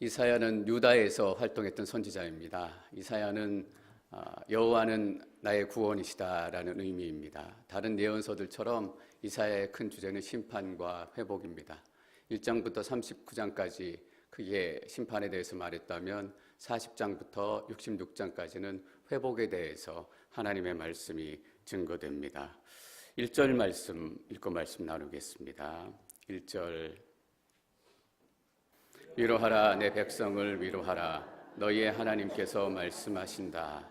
이사야는 유다에서 활동했던 선지자입니다. 이사야는 여호와는 나의 구원이시다라는 의미입니다. 다른 예언서들처럼 이사야의 큰 주제는 심판과 회복입니다. 1장부터 39장까지 크게 심판에 대해서 말했다면 40장부터 66장까지는 회복에 대해서 하나님의 말씀이 증거됩니다. 1절 말씀 읽고 말씀 나누겠습니다. 1절 위로하라 내 백성을 위로하라 너희의 하나님께서 말씀하신다.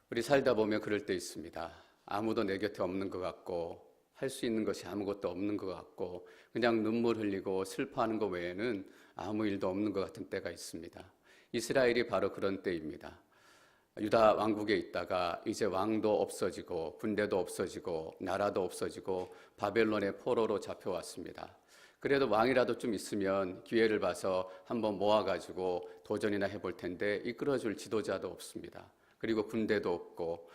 우리 살다 보면 그럴 때 있습니다. 아무도 내 곁에 없는 것 같고 할 수 있는 것이 아무것도 없는 것 같고 그냥 눈물 흘리고 슬퍼하는 것 외에는 아무 일도 없는 것 같은 때가 있습니다. 이스라엘이 바로 그런 때입니다. 유다 왕국에 있다가 이제 왕도 없어지고 군대도 없어지고 나라도 없어지고 바벨론의 포로로 잡혀왔습니다. 그래도 왕이라도 좀 있으면 기회를 봐서 한번 모아가지고 도전이나 해볼 텐데 이끌어줄 지도자도 없습니다. 그리고 군대도 없고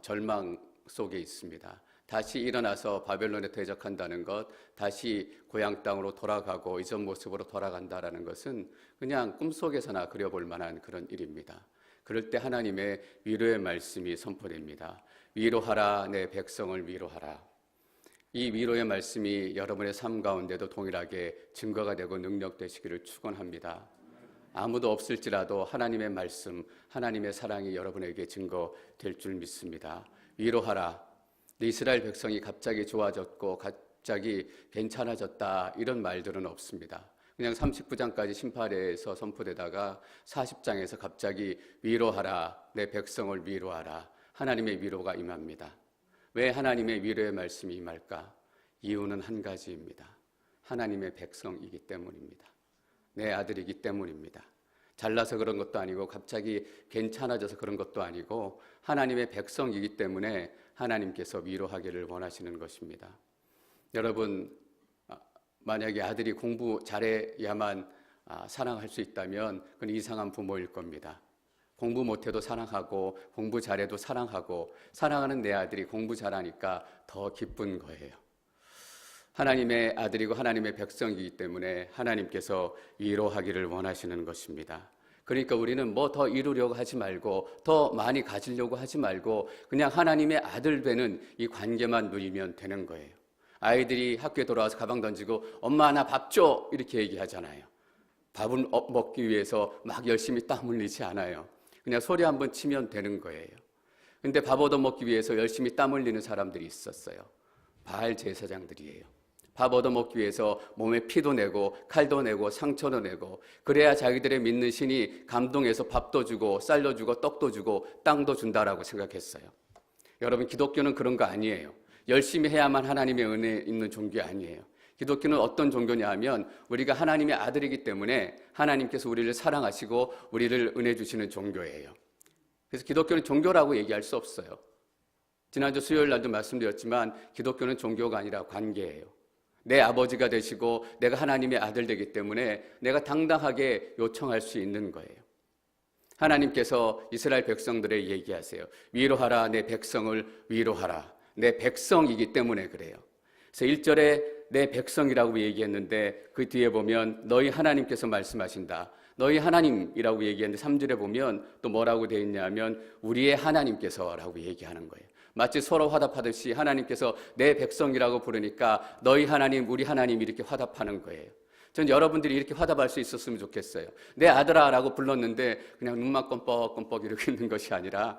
절망 속에 있습니다. 다시 일어나서 바벨론에 대적한다는 것, 다시 고향 땅으로 돌아가고 이전 모습으로 돌아간다는 것은 그냥 꿈속에서나 그려볼 만한 그런 일입니다. 그럴 때 하나님의 위로의 말씀이 선포됩니다. 위로하라 내 백성을 위로하라. 이 위로의 말씀이 여러분의 삶 가운데도 동일하게 증거가 되고 능력되시기를 축원합니다. 아무도 없을지라도 하나님의 말씀, 하나님의 사랑이 여러분에게 증거될 줄 믿습니다. 위로하라. 이스라엘 백성이 갑자기 좋아졌고 갑자기 괜찮아졌다 이런 말들은 없습니다. 그냥 39장까지 심판에서 선포되다가 40장에서 갑자기 위로하라 내 백성을 위로하라 하나님의 위로가 임합니다. 왜 하나님의 위로의 말씀이 임할까? 이유는 한 가지입니다. 하나님의 백성이기 때문입니다. 내 아들이기 때문입니다. 잘나서 그런 것도 아니고 갑자기 괜찮아져서 그런 것도 아니고 하나님의 백성이기 때문에 하나님께서 위로하기를 원하시는 것입니다. 여러분, 만약에 아들이 공부 잘해야만 사랑할 수 있다면 그건 이상한 부모일 겁니다. 공부 못해도 사랑하고 공부 잘해도 사랑하고 사랑하는 내 아들이 공부 잘하니까 더 기쁜 거예요. 하나님의 아들이고 하나님의 백성이기 때문에 하나님께서 위로하기를 원하시는 것입니다. 그러니까 우리는 뭐 더 이루려고 하지 말고 더 많이 가지려고 하지 말고 그냥 하나님의 아들 되는 이 관계만 누리면 되는 거예요. 아이들이 학교에 돌아와서 가방 던지고 엄마 나 밥 줘 이렇게 얘기하잖아요. 밥은 먹기 위해서 막 열심히 땀 흘리지 않아요. 그냥 소리 한번 치면 되는 거예요. 근데 밥 얻어 먹기 위해서 열심히 땀 흘리는 사람들이 있었어요. 바알 제사장들이에요. 밥 얻어 먹기 위해서 몸에 피도 내고 칼도 내고 상처도 내고 그래야 자기들의 믿는 신이 감동해서 밥도 주고 쌀도 주고 떡도 주고 땅도 준다라고 생각했어요. 여러분, 기독교는 그런 거 아니에요. 열심히 해야만 하나님의 은혜 있는 종교 아니에요. 기독교는 어떤 종교냐 하면 우리가 하나님의 아들이기 때문에 하나님께서 우리를 사랑하시고 우리를 은혜 주시는 종교예요. 그래서 기독교는 종교라고 얘기할 수 없어요. 지난주 수요일 날도 말씀드렸지만 기독교는 종교가 아니라 관계예요. 내 아버지가 되시고 내가 하나님의 아들 되기 때문에 내가 당당하게 요청할 수 있는 거예요. 하나님께서 이스라엘 백성들에게 얘기하세요. 위로하라 내 백성을 위로하라. 내 백성이기 때문에 그래요. 그래서 1절에 내 백성이라고 얘기했는데 그 뒤에 보면 너희 하나님께서 말씀하신다. 너희 하나님이라고 얘기했는데 3절에 보면 또 뭐라고 되어 있냐면 우리의 하나님께서라고 얘기하는 거예요. 마치 서로 화답하듯이 하나님께서 내 백성이라고 부르니까 너희 하나님, 우리 하나님 이렇게 화답하는 거예요. 전 여러분들이 이렇게 화답할 수 있었으면 좋겠어요. 내 아들아 라고 불렀는데 그냥 눈만 껌뻑껌뻑 이렇게 있는 것이 아니라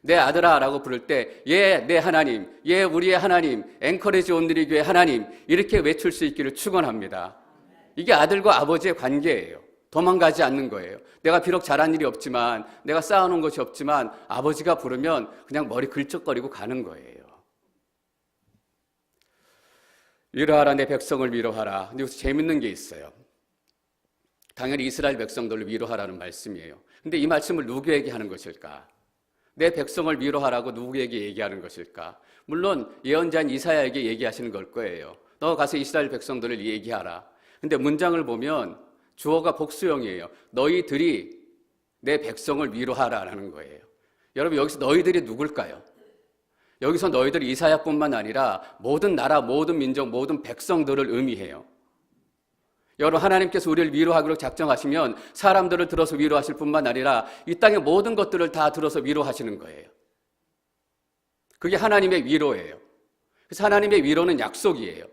내 아들아 라고 부를 때 예, 내 하나님, 예, 우리의 하나님, 앵커리지 온누리 교회 하나님 이렇게 외칠 수 있기를 축원합니다. 이게 아들과 아버지의 관계예요. 도망가지 않는 거예요. 내가 비록 잘한 일이 없지만 내가 쌓아놓은 것이 없지만 아버지가 부르면 그냥 머리 긁적거리고 가는 거예요. 위로하라 내 백성을 위로하라. 근데 여기서 재밌는 게 있어요. 당연히 이스라엘 백성들을 위로하라는 말씀이에요. 근데 이 말씀을 누구에게 하는 것일까? 내 백성을 위로하라고 누구에게 얘기하는 것일까? 물론 예언자인 이사야에게 얘기하시는 걸 거예요. 너 가서 이스라엘 백성들을 얘기하라. 근데 문장을 보면 주어가 복수형이에요. 너희들이 내 백성을 위로하라라는 거예요. 여러분, 여기서 너희들이 누굴까요? 여기서 너희들이 이사야뿐만 아니라 모든 나라, 모든 민족, 모든 백성들을 의미해요. 여러분, 하나님께서 우리를 위로하기로 작정하시면 사람들을 들어서 위로하실 뿐만 아니라 이 땅의 모든 것들을 다 들어서 위로하시는 거예요. 그게 하나님의 위로예요. 그래서 하나님의 위로는 약속이에요.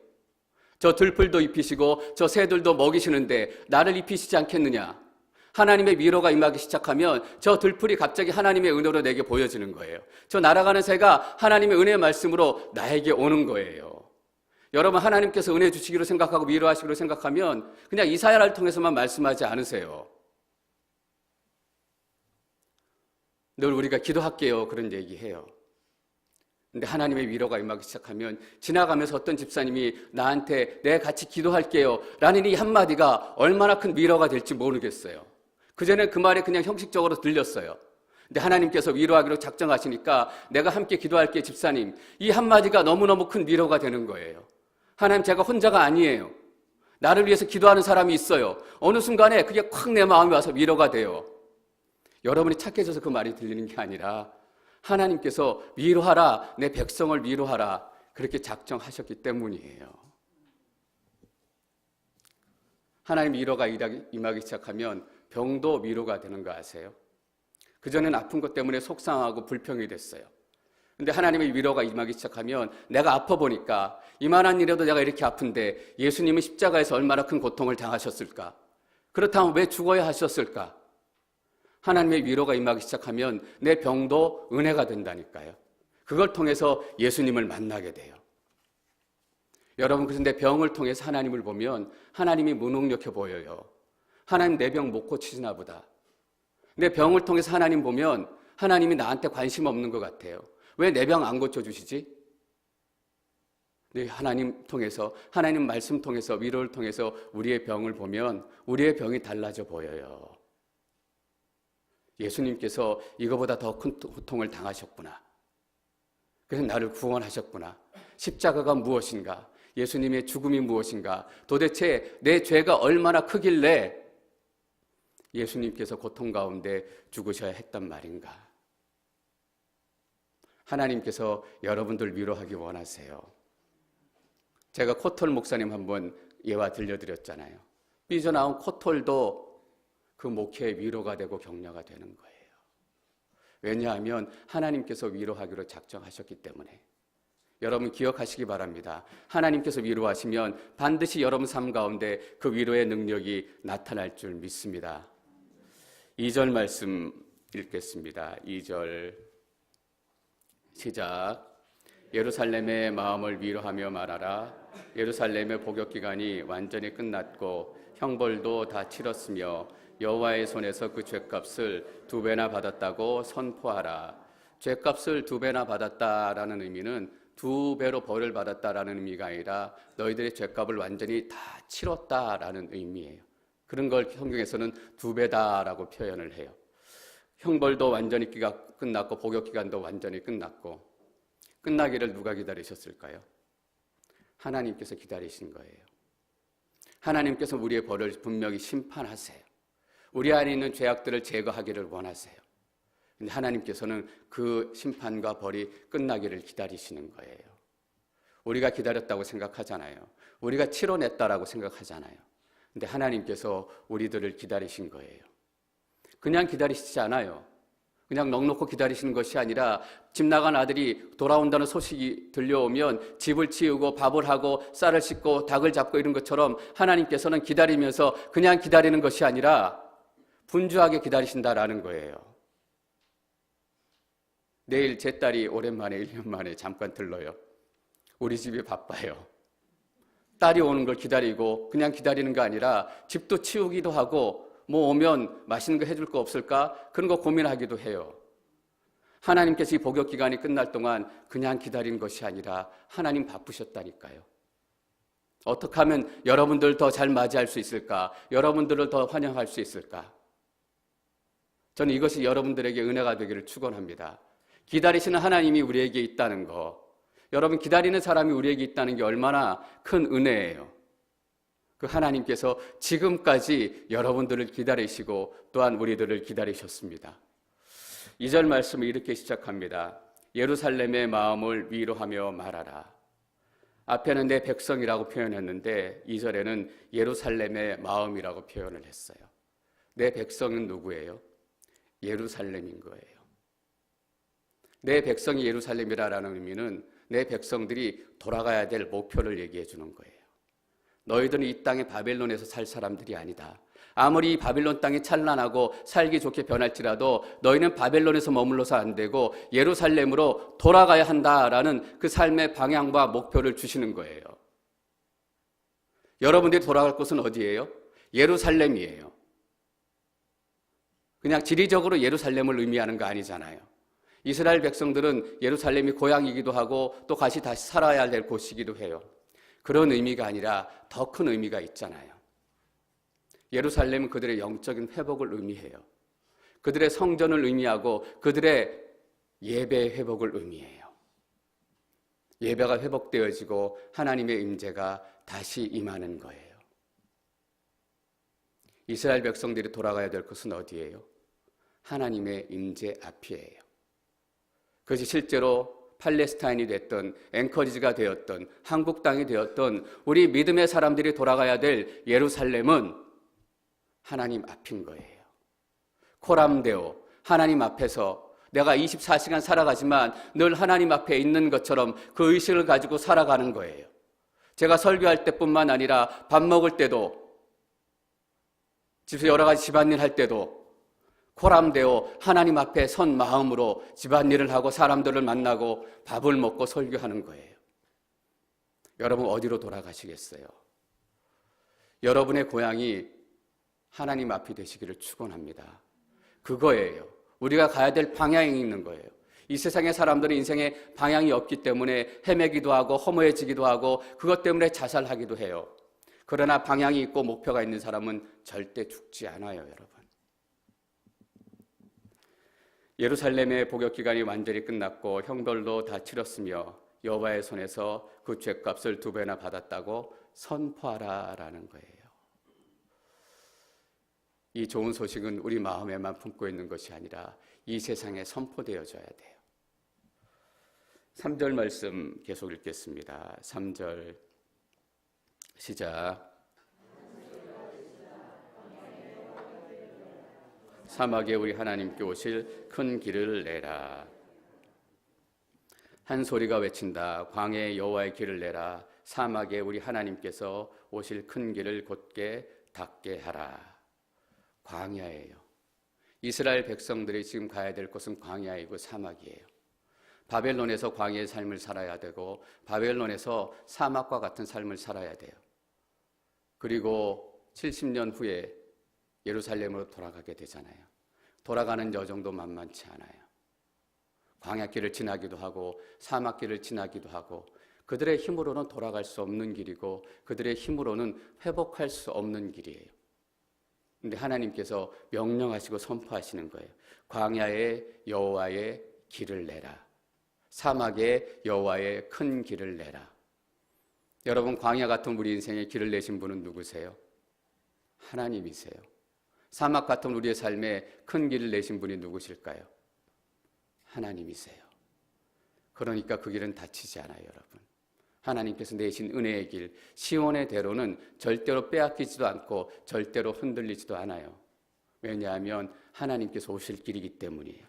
저 들풀도 입히시고 저 새들도 먹이시는데 나를 입히시지 않겠느냐? 하나님의 위로가 임하기 시작하면 저 들풀이 갑자기 하나님의 은혜로 내게 보여지는 거예요. 저 날아가는 새가 하나님의 은혜의 말씀으로 나에게 오는 거예요. 여러분, 하나님께서 은혜 주시기로 생각하고 위로하시기로 생각하면 그냥 이사야를 통해서만 말씀하지 않으세요. 늘 우리가 기도할게요, 그런 얘기해요. 근데 하나님의 위로가 임하기 시작하면 지나가면서 어떤 집사님이 나한테 내 같이 기도할게요 라는 이 한마디가 얼마나 큰 위로가 될지 모르겠어요. 그전엔 그 말이 그냥 형식적으로 들렸어요. 근데 하나님께서 위로하기로 작정하시니까 내가 함께 기도할게 집사님, 이 한마디가 너무너무 큰 위로가 되는 거예요. 하나님, 제가 혼자가 아니에요. 나를 위해서 기도하는 사람이 있어요. 어느 순간에 그게 콱 내 마음에 와서 위로가 돼요. 여러분이 착해져서 그 말이 들리는 게 아니라 하나님께서 위로하라, 내 백성을 위로하라, 그렇게 작정하셨기 때문이에요. 하나님 위로가 임하기 시작하면 병도 위로가 되는 거 아세요? 그전에는 아픈 것 때문에 속상하고 불평이 됐어요. 근데 하나님의 위로가 임하기 시작하면 내가 아파 보니까 이만한 일에도 내가 이렇게 아픈데 예수님은 십자가에서 얼마나 큰 고통을 당하셨을까? 그렇다면 왜 죽어야 하셨을까? 하나님의 위로가 임하기 시작하면 내 병도 은혜가 된다니까요. 그걸 통해서 예수님을 만나게 돼요. 여러분, 그래서 내 병을 통해서 하나님을 보면 하나님이 무능력해 보여요. 하나님, 내 병 못 고치시나 보다. 내 병을 통해서 하나님 보면 하나님이 나한테 관심 없는 것 같아요. 왜 내 병 안 고쳐주시지? 네, 하나님 통해서, 하나님 말씀 통해서, 위로를 통해서 우리의 병을 보면 우리의 병이 달라져 보여요. 예수님께서 이거보다 더 큰 고통을 당하셨구나. 그래서 나를 구원하셨구나. 십자가가 무엇인가? 예수님의 죽음이 무엇인가? 도대체 내 죄가 얼마나 크길래 예수님께서 고통 가운데 죽으셔야 했단 말인가? 하나님께서 여러분들 위로하기 원하세요. 제가 코털 목사님 한번 예화 들려드렸잖아요. 삐져나온 코털도 그 목회의 위로가 되고 격려가 되는 거예요. 왜냐하면 하나님께서 위로하기로 작정하셨기 때문에. 여러분 기억하시기 바랍니다. 하나님께서 위로하시면 반드시 여러분 삶 가운데 그 위로의 능력이 나타날 줄 믿습니다. 2절 말씀 읽겠습니다. 2절 시작. 예루살렘의 마음을 위로하며 말하라. 예루살렘의 복역 기간이 완전히 끝났고 형벌도 다 치렀으며 여호와의 손에서 그 죄값을 2배나 받았다고 선포하라. 죄값을 2배나 받았다라는 의미는 2배로 벌을 받았다라는 의미가 아니라 너희들의 죄값을 완전히 다 치렀다라는 의미예요. 그런 걸 성경에서는 2배다라고 표현을 해요. 형벌도 완전히 끝났고 복역 기간도 완전히 끝났고, 끝나기를 누가 기다리셨을까요? 하나님께서 기다리신 거예요. 하나님께서 우리의 벌을 분명히 심판하세요. 우리 안에 있는 죄악들을 제거하기를 원하세요. 근데 하나님께서는 그 심판과 벌이 끝나기를 기다리시는 거예요. 우리가 기다렸다고 생각하잖아요. 우리가 치러냈다라고 생각하잖아요. 근데 하나님께서 우리들을 기다리신 거예요. 그냥 기다리시지 않아요. 그냥 넋놓고 기다리시는 것이 아니라 집 나간 아들이 돌아온다는 소식이 들려오면 집을 치우고 밥을 하고 쌀을 씻고 닭을 잡고 이런 것처럼 하나님께서는 기다리면서 그냥 기다리는 것이 아니라 분주하게 기다리신다라는 거예요. 내일 제 딸이 오랜만에 1년 만에 잠깐 들러요. 우리 집이 바빠요. 딸이 오는 걸 기다리고 그냥 기다리는 거 아니라 집도 치우기도 하고 뭐 오면 맛있는 거 해줄 거 없을까? 그런 거 고민하기도 해요. 하나님께서 이 복역 기간이 끝날 동안 그냥 기다린 것이 아니라 하나님 바쁘셨다니까요. 어떻게 하면 여러분들 더 잘 맞이할 수 있을까? 여러분들을 더 환영할 수 있을까? 저는 이것이 여러분들에게 은혜가 되기를 축원합니다. 기다리시는 하나님이 우리에게 있다는 거, 여러분 기다리는 사람이 우리에게 있다는 게 얼마나 큰 은혜예요. 그 하나님께서 지금까지 여러분들을 기다리시고 또한 우리들을 기다리셨습니다. 2절 말씀을 이렇게 시작합니다. 예루살렘의 마음을 위로하며 말하라. 앞에는 내 백성이라고 표현했는데 2절에는 예루살렘의 마음이라고 표현을 했어요. 내 백성은 누구예요? 예루살렘인 거예요. 내 백성이 예루살렘이라는 의미는 내 백성들이 돌아가야 될 목표를 얘기해 주는 거예요. 너희들은 이 땅에 바벨론에서 살 사람들이 아니다. 아무리 이 바벨론 땅이 찬란하고 살기 좋게 변할지라도 너희는 바벨론에서 머물러서 안 되고 예루살렘으로 돌아가야 한다라는 그 삶의 방향과 목표를 주시는 거예요. 여러분들이 돌아갈 곳은 어디예요? 예루살렘이에요. 그냥 지리적으로 예루살렘을 의미하는 거 아니잖아요. 이스라엘 백성들은 예루살렘이 고향이기도 하고 또 다시 살아야 될 곳이기도 해요. 그런 의미가 아니라 더 큰 의미가 있잖아요. 예루살렘은 그들의 영적인 회복을 의미해요. 그들의 성전을 의미하고 그들의 예배의 회복을 의미해요. 예배가 회복되어지고 하나님의 임재가 다시 임하는 거예요. 이스라엘 백성들이 돌아가야 될 곳은 어디예요? 하나님의 임재 앞이에요. 그것이 실제로 팔레스타인이 됐던 앵커리지가 되었던 한국 땅이 되었던 우리 믿음의 사람들이 돌아가야 될 예루살렘은 하나님 앞인 거예요. 코람데오, 하나님 앞에서 내가 24시간 살아가지만 늘 하나님 앞에 있는 것처럼 그 의식을 가지고 살아가는 거예요. 제가 설교할 때뿐만 아니라 밥 먹을 때도 집에서 여러 가지 집안일 할 때도 코람데오 하나님 앞에 선 마음으로 집안일을 하고 사람들을 만나고 밥을 먹고 설교하는 거예요. 여러분 어디로 돌아가시겠어요? 여러분의 고향이 하나님 앞이 되시기를 축원합니다. 그거예요. 우리가 가야 될 방향이 있는 거예요. 이 세상의 사람들은 인생에 방향이 없기 때문에 헤매기도 하고 허무해지기도 하고 그것 때문에 자살하기도 해요. 그러나 방향이 있고 목표가 있는 사람은 절대 죽지 않아요, 여러분. 예루살렘의 복역 기간이 완전히 끝났고 형벌도 다 치렀으며 여호와의 손에서 그 죄값을 2배나 받았다고 선포하라라는 거예요. 이 좋은 소식은 우리 마음에만 품고 있는 것이 아니라 이 세상에 선포되어져야 돼요. 3절 말씀 계속 읽겠습니다. 3절 시작. 사막에 우리 하나님께 오실 큰 길을 내라. 한 소리가 외친다. 광야에 여호와의 길을 내라. 사막에 우리 하나님께서 오실 큰 길을 곧게 닫게 하라. 광야예요. 이스라엘 백성들이 지금 가야 될 곳은 광야이고 사막이에요. 바벨론에서 광야의 삶을 살아야 되고 바벨론에서 사막과 같은 삶을 살아야 돼요. 그리고 70년 후에 예루살렘으로 돌아가게 되잖아요. 돌아가는 여정도 만만치 않아요. 광야길을 지나기도 하고 사막길을 지나기도 하고 그들의 힘으로는 돌아갈 수 없는 길이고 그들의 힘으로는 회복할 수 없는 길이에요. 그런데 하나님께서 명령하시고 선포하시는 거예요. 광야에 여호와의 길을 내라. 사막에 여호와의 큰 길을 내라. 여러분 광야 같은 우리 인생에 길을 내신 분은 누구세요? 하나님이세요. 사막 같은 우리의 삶에 큰 길을 내신 분이 누구실까요? 하나님이세요. 그러니까 그 길은 닫히지 않아요, 여러분. 하나님께서 내신 은혜의 길, 시온의 대로는 절대로 빼앗기지도 않고 절대로 흔들리지도 않아요. 왜냐하면 하나님께서 오실 길이기 때문이에요.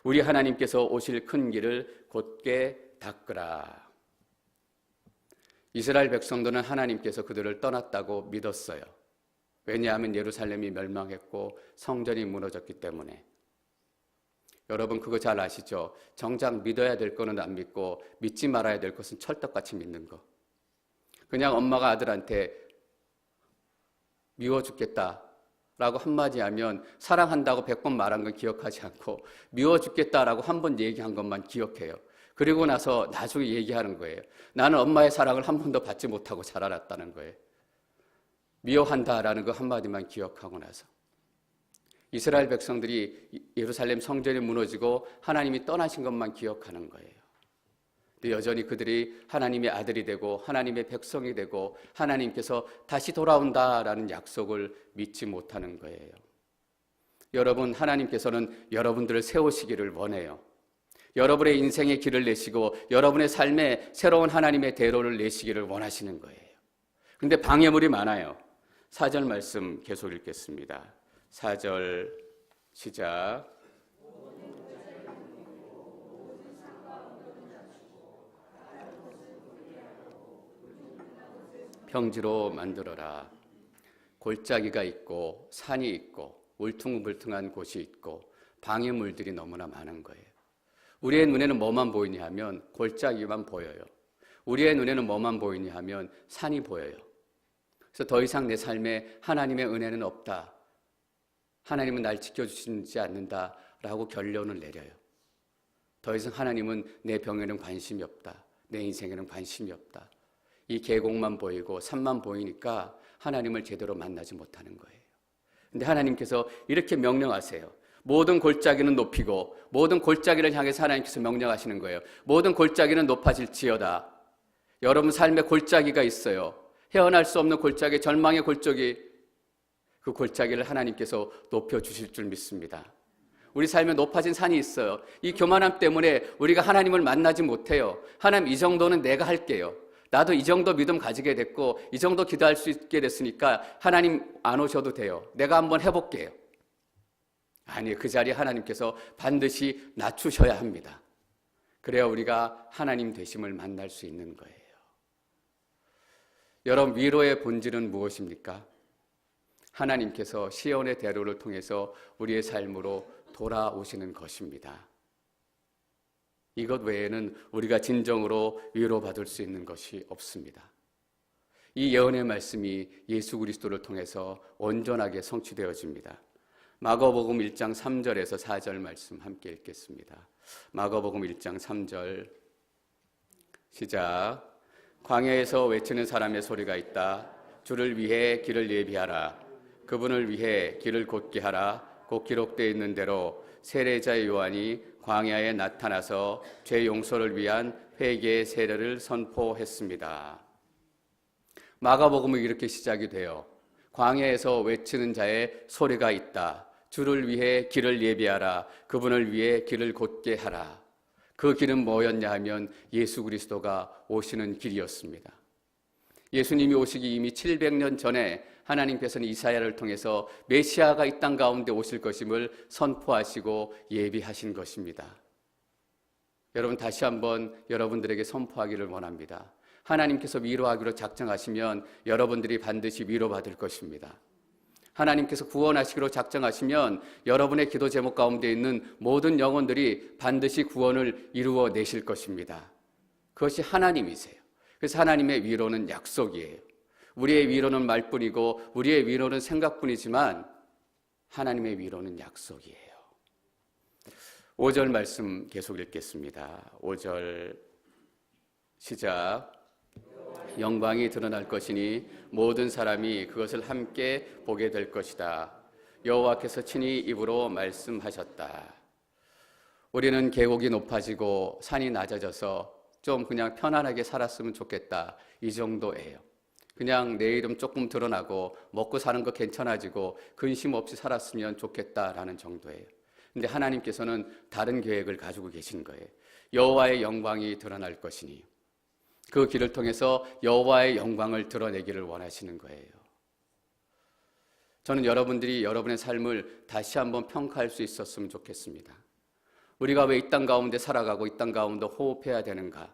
우리 하나님께서 오실 큰 길을 곧게 닦으라. 이스라엘 백성들은 하나님께서 그들을 떠났다고 믿었어요. 왜냐하면 예루살렘이 멸망했고 성전이 무너졌기 때문에. 여러분 그거 잘 아시죠? 정작 믿어야 될 거는 안 믿고 믿지 말아야 될 것은 철떡같이 믿는 거. 그냥 엄마가 아들한테 미워 죽겠다라고 한마디 하면 사랑한다고 100번 말한 건 기억하지 않고 미워 죽겠다라고 한 번 얘기한 것만 기억해요. 그리고 나서 나중에 얘기하는 거예요. 나는 엄마의 사랑을 한 번도 받지 못하고 자라났다는 거예요. 미워한다라는 그 한마디만 기억하고 나서. 이스라엘 백성들이 예루살렘 성전이 무너지고 하나님이 떠나신 것만 기억하는 거예요. 근데 여전히 그들이 하나님의 아들이 되고 하나님의 백성이 되고 하나님께서 다시 돌아온다라는 약속을 믿지 못하는 거예요. 여러분 하나님께서는 여러분들을 세우시기를 원해요. 여러분의 인생의 길을 내시고 여러분의 삶에 새로운 하나님의 대로를 내시기를 원하시는 거예요. 근데 방해물이 많아요. 4절 말씀 계속 읽겠습니다. 4절 시작. 평지로 만들어라. 골짜기가 있고 산이 있고 울퉁불퉁한 곳이 있고 방해물들이 너무나 많은 거예요. 우리의 눈에는 뭐만 보이냐 하면 골짜기만 보여요. 우리의 눈에는 뭐만 보이냐 하면 산이 보여요. 그래서 더 이상 내 삶에 하나님의 은혜는 없다. 하나님은 날 지켜주시지 않는다라고 결론을 내려요. 더 이상 하나님은 내 병에는 관심이 없다. 내 인생에는 관심이 없다. 이 계곡만 보이고 산만 보이니까 하나님을 제대로 만나지 못하는 거예요. 근데 하나님께서 이렇게 명령하세요. 모든 골짜기는 높이고 모든 골짜기를 향해서 하나님께서 명령하시는 거예요. 모든 골짜기는 높아질지어다. 여러분 삶에 골짜기가 있어요. 헤어날 수 없는 골짜기, 절망의 골짜기, 그 골짜기를 하나님께서 높여주실 줄 믿습니다. 우리 삶에 높아진 산이 있어요. 이 교만함 때문에 우리가 하나님을 만나지 못해요. 하나님, 이 정도는 내가 할게요. 나도 이 정도 믿음 가지게 됐고 이 정도 기도할 수 있게 됐으니까 하나님 안 오셔도 돼요. 내가 한번 해볼게요. 아니, 그 자리에 하나님께서 반드시 낮추셔야 합니다. 그래야 우리가 하나님 되심을 만날 수 있는 거예요. 여러분, 위로의 본질은 무엇입니까? 하나님께서 시온의 대로를 통해서 우리의 삶으로 돌아오시는 것입니다. 이것 외에는 우리가 진정으로 위로받을 수 있는 것이 없습니다. 이 예언의 말씀이 예수 그리스도를 통해서 온전하게 성취되어집니다. 마가복음 1장 3절에서 4절 말씀 함께 읽겠습니다. 마가복음 1장 3절 시작. 광야에서 외치는 사람의 소리가 있다. 주를 위해 길을 예비하라. 그분을 위해 길을 곧게 하라. 곧 기록되어 있는 대로 세례자 요한이 광야에 나타나서 죄 용서를 위한 회개의 세례를 선포했습니다. 마가복음은 이렇게 시작이 돼요. 광야에서 외치는 자의 소리가 있다. 주를 위해 길을 예비하라. 그분을 위해 길을 곧게 하라. 그 길은 뭐였냐 하면 예수 그리스도가 오시는 길이었습니다. 예수님이 오시기 이미 700년 전에 하나님께서는 이사야를 통해서 메시아가 이 땅 가운데 오실 것임을 선포하시고 예비하신 것입니다. 여러분, 다시 한번 여러분들에게 선포하기를 원합니다. 하나님께서 위로하기로 작정하시면 여러분들이 반드시 위로받을 것입니다. 하나님께서 구원하시기로 작정하시면 여러분의 기도 제목 가운데 있는 모든 영혼들이 반드시 구원을 이루어내실 것입니다. 그것이 하나님이세요. 그래서 하나님의 위로는 약속이에요. 우리의 위로는 말뿐이고 우리의 위로는 생각뿐이지만 하나님의 위로는 약속이에요. 5절 말씀 계속 읽겠습니다. 5절 시작. 영광이 드러날 것이니 모든 사람이 그것을 함께 보게 될 것이다. 여호와께서 친히 입으로 말씀하셨다. 우리는 계곡이 높아지고 산이 낮아져서 좀 그냥 편안하게 살았으면 좋겠다, 이 정도예요. 그냥 내 이름 조금 드러나고 먹고 사는 거 괜찮아지고 근심 없이 살았으면 좋겠다라는 정도예요. 근데 하나님께서는 다른 계획을 가지고 계신 거예요. 여호와의 영광이 드러날 것이니 그 길을 통해서 여호와의 영광을 드러내기를 원하시는 거예요. 저는 여러분들이 여러분의 삶을 다시 한번 평가할 수 있었으면 좋겠습니다. 우리가 왜 이 땅 가운데 살아가고 이 땅 가운데 호흡해야 되는가?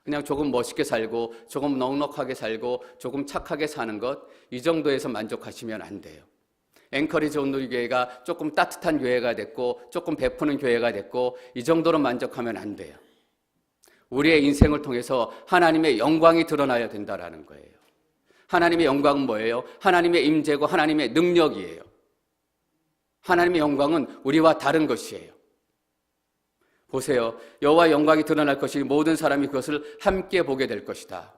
그냥 조금 멋있게 살고 조금 넉넉하게 살고 조금 착하게 사는 것, 이 정도에서 만족하시면 안 돼요. 앵커리지 온누리교회가 조금 따뜻한 교회가 됐고 조금 베푸는 교회가 됐고 이 정도로 만족하면 안 돼요. 우리의 인생을 통해서 하나님의 영광이 드러나야 된다라는 거예요. 하나님의 영광은 뭐예요? 하나님의 임재고 하나님의 능력이에요. 하나님의 영광은 우리와 다른 것이에요. 보세요. 여호와의 영광이 드러날 것이니 모든 사람이 그것을 함께 보게 될 것이다.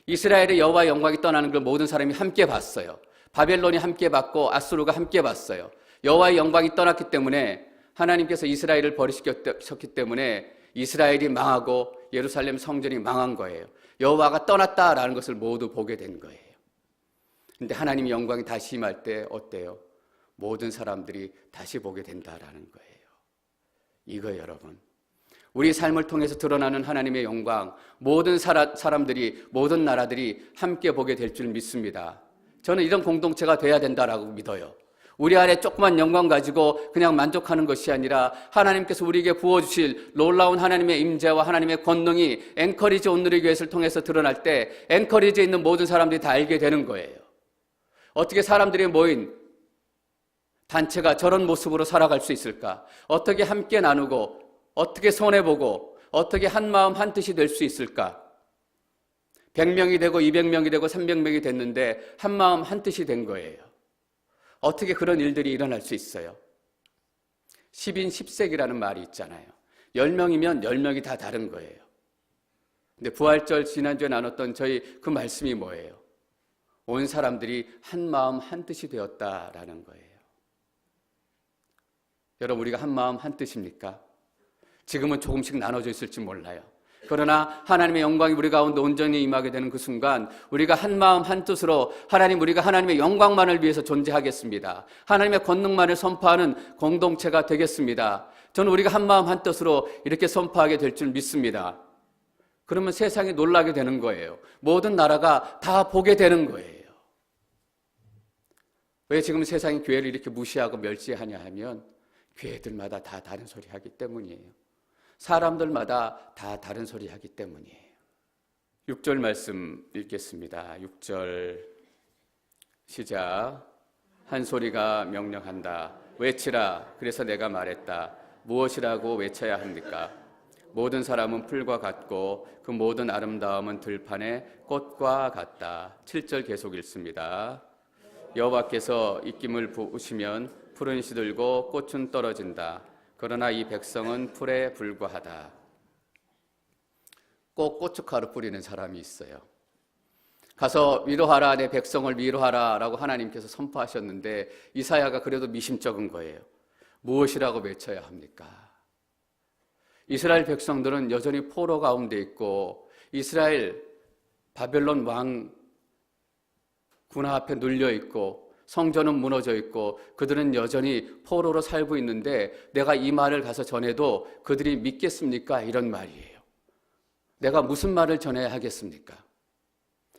이스라엘의 여호와의 영광이 떠나는 걸 모든 사람이 함께 봤어요. 바벨론이 함께 봤고 아수르가 함께 봤어요. 여호와의 영광이 떠났기 때문에 하나님께서 이스라엘을 버리셨기 때문에 이스라엘이 망하고 예루살렘 성전이 망한 거예요. 여호와가 떠났다라는 것을 모두 보게 된 거예요. 그런데 하나님의 영광이 다시 임할 때 어때요? 모든 사람들이 다시 보게 된다라는 거예요. 이거 여러분, 우리 삶을 통해서 드러나는 하나님의 영광, 모든 사람들이, 모든 나라들이 함께 보게 될 줄 믿습니다. 저는 이런 공동체가 돼야 된다라고 믿어요. 우리 안에 조그만 영광 가지고 그냥 만족하는 것이 아니라 하나님께서 우리에게 부어주실 놀라운 하나님의 임재와 하나님의 권능이 앵커리지 온누리 교회를 통해서 드러날 때 앵커리지에 있는 모든 사람들이 다 알게 되는 거예요. 어떻게 사람들이 모인 단체가 저런 모습으로 살아갈 수 있을까? 어떻게 함께 나누고, 어떻게 손해보고, 어떻게 한 마음 한 뜻이 될 수 있을까? 100명이 되고 200명이 되고 300명이 됐는데 한 마음 한 뜻이 된 거예요. 어떻게 그런 일들이 일어날 수 있어요? 10인 10색이라는 말이 있잖아요. 10명이면 10명이 다 다른 거예요. 근데 부활절 지난주에 나눴던 저희 그 말씀이 뭐예요? 온 사람들이 한 마음 한 뜻이 되었다라는 거예요. 여러분, 우리가 한 마음 한 뜻입니까? 지금은 조금씩 나눠져 있을지 몰라요. 그러나 하나님의 영광이 우리 가운데 온전히 임하게 되는 그 순간 우리가 한 마음 한 뜻으로 우리가 하나님의 영광만을 위해서 존재하겠습니다. 하나님의 권능만을 선포하는 공동체가 되겠습니다. 저는 우리가 한 마음 한 뜻으로 이렇게 선포하게 될 줄 믿습니다. 그러면 세상이 놀라게 되는 거예요. 모든 나라가 다 보게 되는 거예요. 왜 지금 세상이 교회를 이렇게 무시하고 멸시하냐 하면 교회들마다 다 다른 소리 하기 때문이에요. 사람들마다 다 다른 소리 하기 때문이에요. 6절 말씀 읽겠습니다. 6절 시작. 한 소리가 명령한다. 외치라. 그래서 내가 말했다. 무엇이라고 외쳐야 합니까? 모든 사람은 풀과 같고 그 모든 아름다움은 들판의 꽃과 같다. 7절 계속 읽습니다. 여호와께서 입김을 부으시면 풀은 시들고 꽃은 떨어진다. 그러나 이 백성은 풀에 불과하다. 꼭 고춧가루 뿌리는 사람이 있어요. 가서 위로하라, 내 백성을 위로하라 라고 하나님께서 선포하셨는데 이사야가 그래도 미심쩍은 거예요. 무엇이라고 외쳐야 합니까? 이스라엘 백성들은 여전히 포로 가운데 있고 이스라엘 바벨론 왕 군화 앞에 눌려 있고 성전은 무너져 있고 그들은 여전히 포로로 살고 있는데 내가 이 말을 가서 전해도 그들이 믿겠습니까? 이런 말이에요. 내가 무슨 말을 전해야 하겠습니까?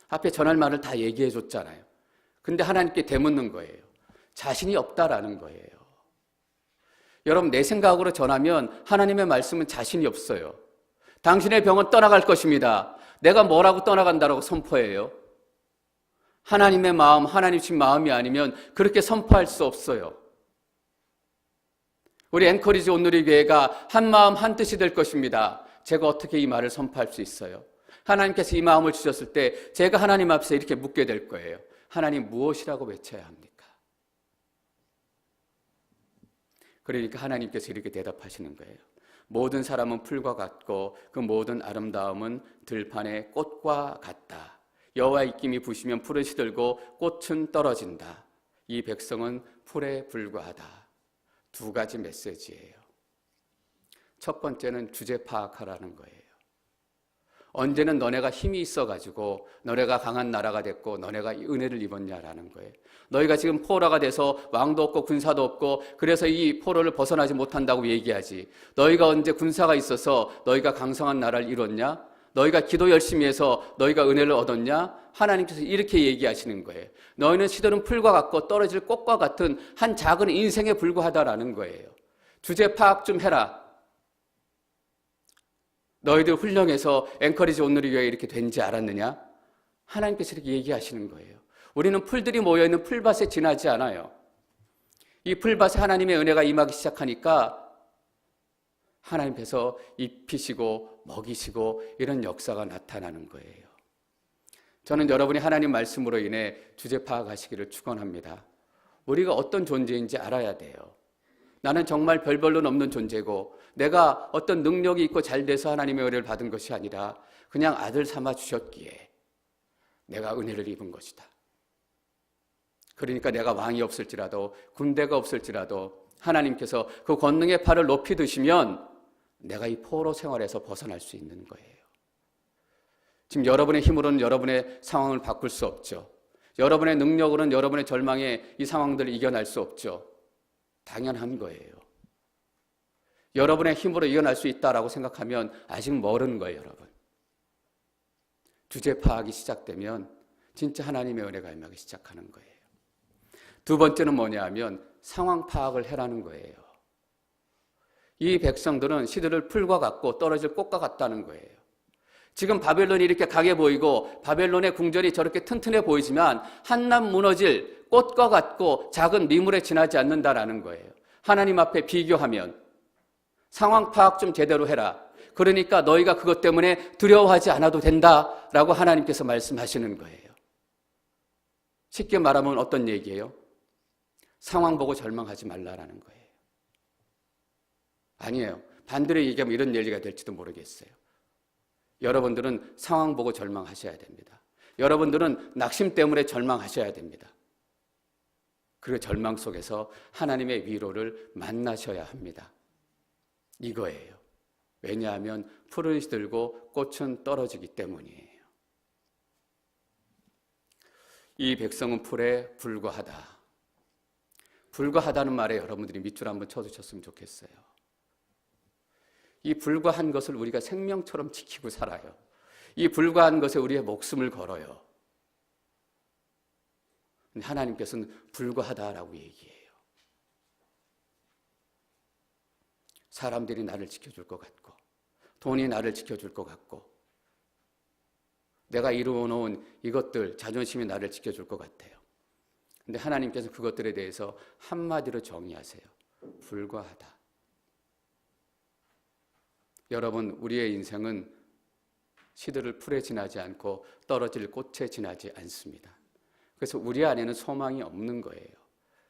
앞에 전할 말을 다 얘기해 줬잖아요. 근데 하나님께 되묻는 거예요. 자신이 없다라는 거예요. 여러분, 내 생각으로 전하면 하나님의 말씀은 자신이 없어요. 당신의 병은 떠나갈 것입니다. 내가 뭐라고 떠나간다라고 선포해요? 하나님의 마음, 하나님신 마음이 아니면 그렇게 선포할 수 없어요. 우리 앵커리지 온누리 교회가 한 마음 한 뜻이 될 것입니다. 제가 어떻게 이 말을 선포할 수 있어요? 하나님께서 이 마음을 주셨을 때 제가 하나님 앞에서 이렇게 묻게 될 거예요. 하나님, 무엇이라고 외쳐야 합니까? 그러니까 하나님께서 이렇게 대답하시는 거예요. 모든 사람은 풀과 같고 그 모든 아름다움은 들판의 꽃과 같다. 여호와의 입김이 부시면 풀은 시들고 꽃은 떨어진다. 이 백성은 풀에 불과하다. 두 가지 메시지예요. 첫 번째는 주제 파악하라는 거예요. 언제는 너네가 힘이 있어가지고 너네가 강한 나라가 됐고 너네가 은혜를 입었냐라는 거예요. 너희가 지금 포로가 돼서 왕도 없고 군사도 없고 그래서 이 포로를 벗어나지 못한다고 얘기하지. 너희가 언제 군사가 있어서 너희가 강성한 나라를 이뤘냐? 너희가 기도 열심히 해서 너희가 은혜를 얻었냐? 하나님께서 이렇게 얘기하시는 거예요. 너희는 시들은 풀과 같고 떨어질 꽃과 같은 한 작은 인생에 불과하다라는 거예요. 주제 파악 좀 해라. 너희들 훌륭해서 앵커리지 온누리 교회 이렇게 된지 알았느냐? 하나님께서 이렇게 얘기하시는 거예요. 우리는 풀들이 모여있는 풀밭에 지나지 않아요. 이 풀밭에 하나님의 은혜가 임하기 시작하니까 하나님께서 입히시고 먹이시고 이런 역사가 나타나는 거예요. 저는 여러분이 하나님 말씀으로 인해 주제 파악하시기를 축원합니다. 우리가 어떤 존재인지 알아야 돼요. 나는 정말 별볼로 없는 존재고 내가 어떤 능력이 있고 잘 돼서 하나님의 은혜를 받은 것이 아니라 그냥 아들 삼아 주셨기에 내가 은혜를 입은 것이다. 그러니까 내가 왕이 없을지라도 군대가 없을지라도 하나님께서 그 권능의 팔을 높이 드시면 내가 이 포로 생활에서 벗어날 수 있는 거예요. 지금 여러분의 힘으로는 여러분의 상황을 바꿀 수 없죠. 여러분의 능력으로는 여러분의 절망에 이 상황들을 이겨낼 수 없죠. 당연한 거예요. 여러분의 힘으로 이겨낼 수 있다라고 생각하면 아직 멀은 거예요, 여러분. 주제 파악이 시작되면 진짜 하나님의 은혜가 임하기 시작하는 거예요. 두 번째는 뭐냐 하면 상황 파악을 해라는 거예요. 이 백성들은 시들을 풀과 같고 떨어질 꽃과 같다는 거예요. 지금 바벨론이 이렇게 강해 보이고 바벨론의 궁전이 저렇게 튼튼해 보이지만 한낱 무너질 꽃과 같고 작은 미물에 지나지 않는다라는 거예요. 하나님 앞에 비교하면 상황 파악 좀 제대로 해라. 그러니까 너희가 그것 때문에 두려워하지 않아도 된다라고 하나님께서 말씀하시는 거예요. 쉽게 말하면 어떤 얘기예요? 상황 보고 절망하지 말라라는 거예요. 아니에요. 반대로 얘기하면 이런 얘기가 될지도 모르겠어요. 여러분들은 상황 보고 절망하셔야 됩니다. 여러분들은 낙심 때문에 절망하셔야 됩니다. 그리고 절망 속에서 하나님의 위로를 만나셔야 합니다. 이거예요. 왜냐하면 풀은 시들고 꽃은 떨어지기 때문이에요. 이 백성은 풀에 불과하다. 불과하다는 말에 여러분들이 밑줄 한번 쳐주셨으면 좋겠어요. 이 불과한 것을 우리가 생명처럼 지키고 살아요. 이 불과한 것에 우리의 목숨을 걸어요. 하나님께서는 불과하다라고 얘기해요. 사람들이 나를 지켜줄 것 같고 돈이 나를 지켜줄 것 같고 내가 이루어놓은 이것들, 자존심이 나를 지켜줄 것 같아요. 근데 하나님께서 그것들에 대해서 한마디로 정의하세요. 불과하다. 여러분, 우리의 인생은 시들을 풀에 지나지 않고 떨어질 꽃에 지나지 않습니다. 그래서 우리 안에는 소망이 없는 거예요.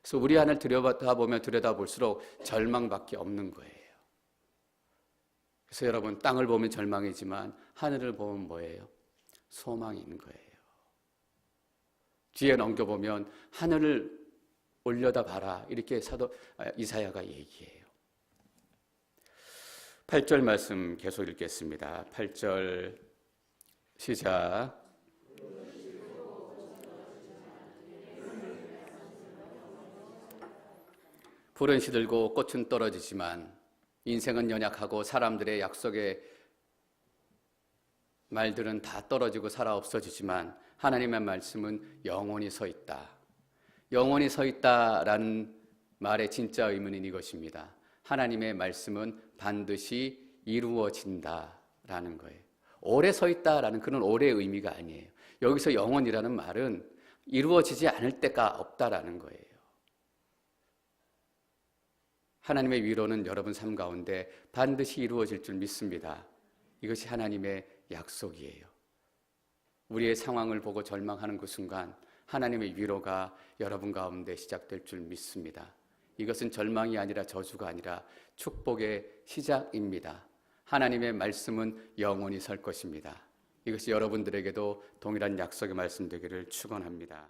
그래서 우리 안을 들여다보면 들여다볼수록 절망밖에 없는 거예요. 그래서 여러분, 땅을 보면 절망이지만 하늘을 보면 뭐예요? 소망이 있는 거예요. 뒤에 넘겨보면 하늘을 올려다 봐라. 이렇게 사도 이사야가 얘기해요. 8절 말씀 계속 읽겠습니다. 8절 시작. 풀은 시들고 꽃은 떨어지지만 인생은 연약하고 사람들의 약속의 말들은 다 떨어지고 살아 없어지지만 하나님의 말씀은 영원히 서 있다. 영원히 서 있다라는 말의 진짜 의미는 이것입니다. 하나님의 말씀은 반드시 이루어진다라는 거예요. 오래 서 있다라는 그런 오래의 의미가 아니에요. 여기서 영원이라는 말은 이루어지지 않을 때가 없다라는 거예요. 하나님의 위로는 여러분 삶 가운데 반드시 이루어질 줄 믿습니다. 이것이 하나님의 약속이에요. 우리의 상황을 보고 절망하는 그 순간 하나님의 위로가 여러분 가운데 시작될 줄 믿습니다. 이것은 절망이 아니라 저주가 아니라 축복의 시작입니다. 하나님의 말씀은 영원히 설 것입니다. 이것이 여러분들에게도 동일한 약속의 말씀 되기를 축원합니다.